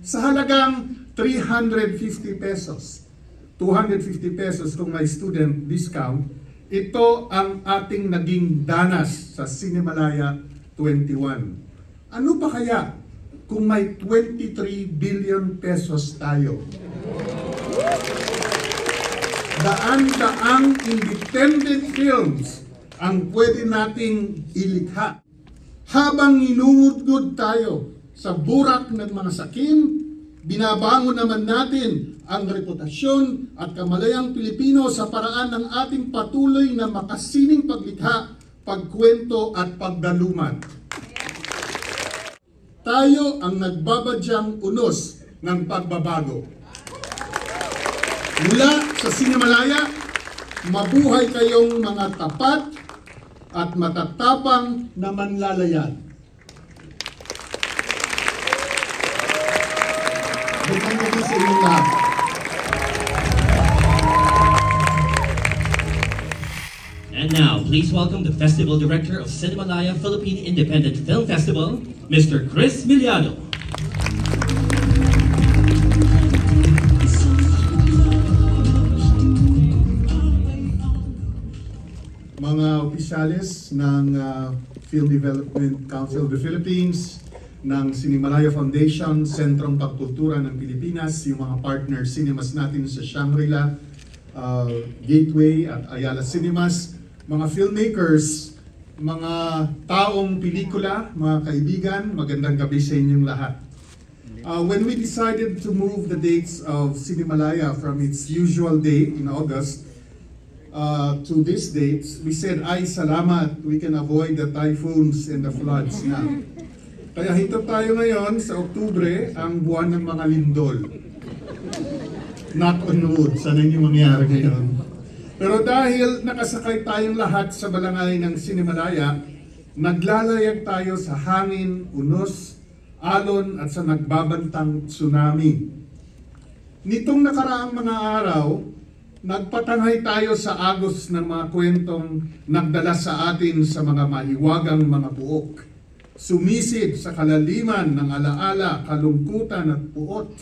Sa halagang 350 pesos, 250 pesos kung may student discount, ito ang ating naging danas sa Cinemalaya 21. Ano pa kaya kung may 23 billion pesos tayo? Daan-daang independent films ang pwede nating ilikha. Habang inungudgod tayo sa burak ng mga sakim, binabangon naman natin ang reputasyon at kamalayang Pilipino sa paraan ng ating patuloy na makasining paglikha, pagkwento at pagdaluman. Tayo ang nagbabadyang unos ng pagbabago. Mula sa Cinemalaya, mabuhay kayong mga tapat at matatapang na manlalayan. Bukang-buki sa inyong lahat. And now, please welcome the Festival Director of Cinemalaya Philippine Independent Film Festival, Mr. Chris Miliano. Mga opisyalis ng Film Development Council of the Philippines, ng Cinemalaya Foundation, Sentrong Pagkultura ng Pilipinas, yung mga partner cinemas natin sa Shangri-La, Gateway at Ayala Cinemas, mga filmmakers, mga taong pelikula, mga kaibigan, magandang gabi sa inyong lahat. When we decided to move the dates of Cinemalaya from its usual date in August to these dates, we said, ay salamat, we can avoid the typhoons and the floods now. Kaya hintap tayo ngayon sa Oktubre, ang buwan ng mga lindol. Knock on wood, sana hindi mangyari ngayon. Pero dahil nakasakay tayong lahat sa balangay ng Cinemalaya, naglalayag tayo sa hangin, unos, alon at sa nagbabantang tsunami. Nitong nakaraang mga araw, nagpatanghay tayo sa agos ng mga kwentong nagdala sa atin sa mga mahiwagang mga buok. Sumisid sa kalaliman ng alaala, kalungkutan at puot.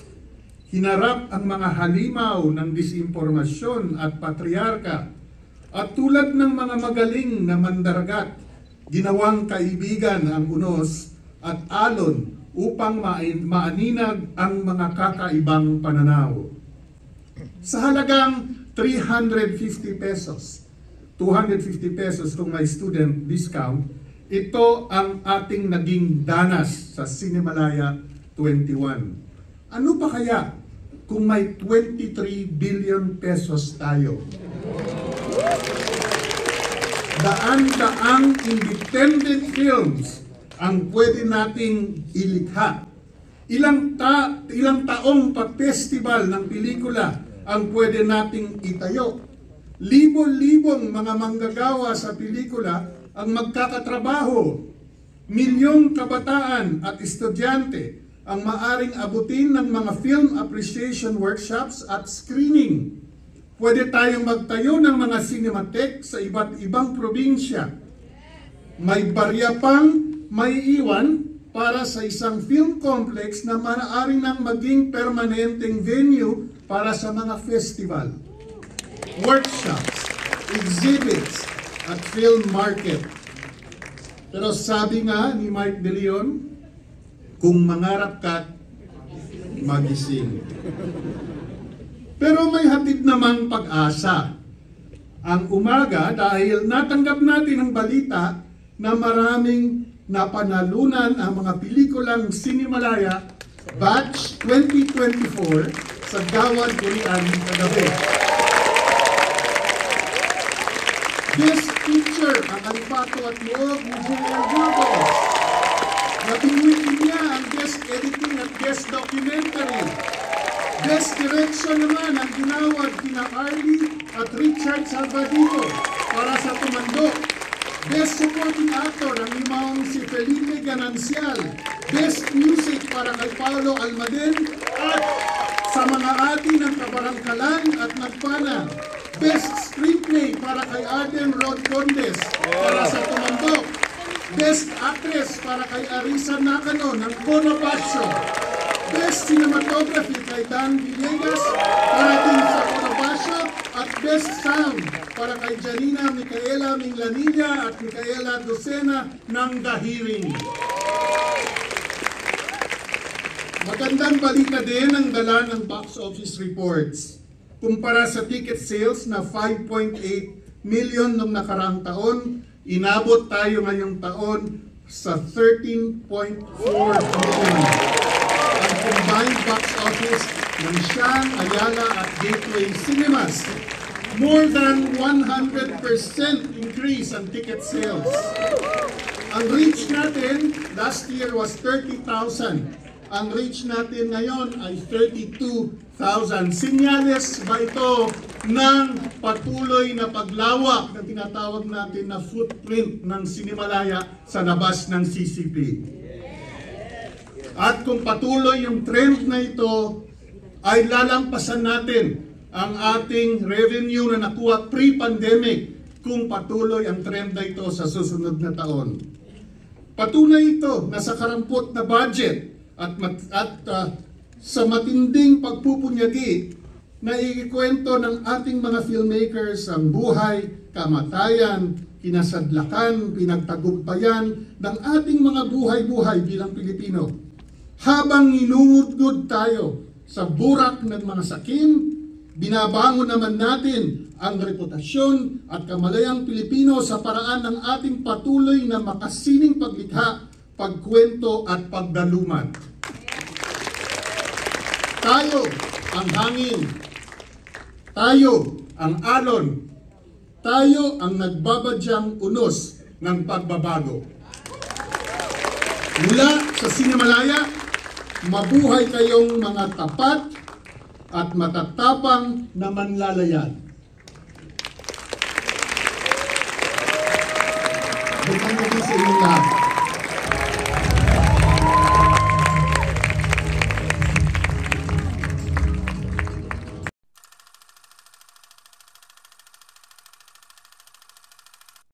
Hinarap ang mga halimaw ng disinformasyon at patriarka. At tulad ng mga magaling na mandaragat, ginawang kaibigan ang unos at alon upang maaninag ang mga kakaibang pananaw. Sa halagang 350 pesos, 250 pesos kung may student discount, ito ang ating naging danas sa Cinemalaya 21. Ano pa kaya kung may 23 billion pesos tayo? Daan-daang independent films ang pwede nating ilikha. Ilang taong pa-festival ng pelikula ang pwede nating itayo. Libo-libong mga manggagawa sa pelikula ang magkakatrabaho. Milyong kabataan at estudyante ang maaring abutin ng mga film appreciation workshops at screening. Pwede tayong magtayo ng mga cinematheque sa iba't ibang probinsya. May barya pang may iwan para sa isang film complex na maaaring nang maging permanenteng venue para sa mga festival, workshops, exhibits, at film market. Pero sabi nga ni Mike De Leon, kung mangarap ka, magising. Pero may hatid namang pag-asa ang umaga dahil natanggap natin ang balita na maraming napanalunan ang mga pelikulang Cinemalaya Batch 2024 sa Gawad Korean kagabi. Best Picture ang Alipato at Loob ni Julia Burgos. Napinwin niya ang Best Editing at Best Documentary. Best Direction naman ang ginawad kina Arlie at Richard Salvadito para sa Tumandok. Best Supporting Actor ang limang si Felipe Ganancial. Best Music para kay Paolo Almaden at sa mga atin ng Kabarangkalan at Nagpana. Best Screenplay para kay Arden Rod Condes para sa Tumandok. Best Actress para kay Arisa Nakano ng Cono Passion. Best cinematography kay Dan Villegas para din sa Cotabacio at Best Sound para kay Janina Micaela Minglanilla at Micaela Docena ng The Hearing. Magandang balita din ang dala ng box office reports. Kumpara sa ticket sales na 5.8 million noong nakaraang taon, inabot tayo ngayong taon sa 13.4 million. Ang combined box office ng Siang, Ayala at Gateway Cinemas, more than 100% increase ang ticket sales. Ang reach natin last year was 30,000. Ang reach natin ngayon ay 32,000. Sinyales ba ito ng patuloy na paglawak na tinatawag natin na footprint ng Cinemalaya sa labas ng CCP? At kung patuloy yung trend na ito, ay lalampasan natin ang ating revenue na nakuha pre-pandemic kung patuloy ang trend na ito sa susunod na taon. Patunay ito na sa karampot na budget at sa matinding pagpupunyagi na ikikwento ng ating mga filmmakers ang buhay, kamatayan, kinasadlakan, pinagtagumpayan ng ating mga buhay-buhay bilang Pilipino. Habang inungudgod tayo sa burak ng mga sakim, binabangon naman natin ang reputasyon at kamalayang Pilipino sa paraan ng ating patuloy na makasining paglikha, pagkwento at pagdaluman. Tayo ang hangin, tayo ang alon, tayo ang nagbabadyang unos ng pagbabago. Mula sa Cinemalaya, mabuhay kayong mga tapat at matatapang na manlalayan. Bukang gabi sa inyong lahat.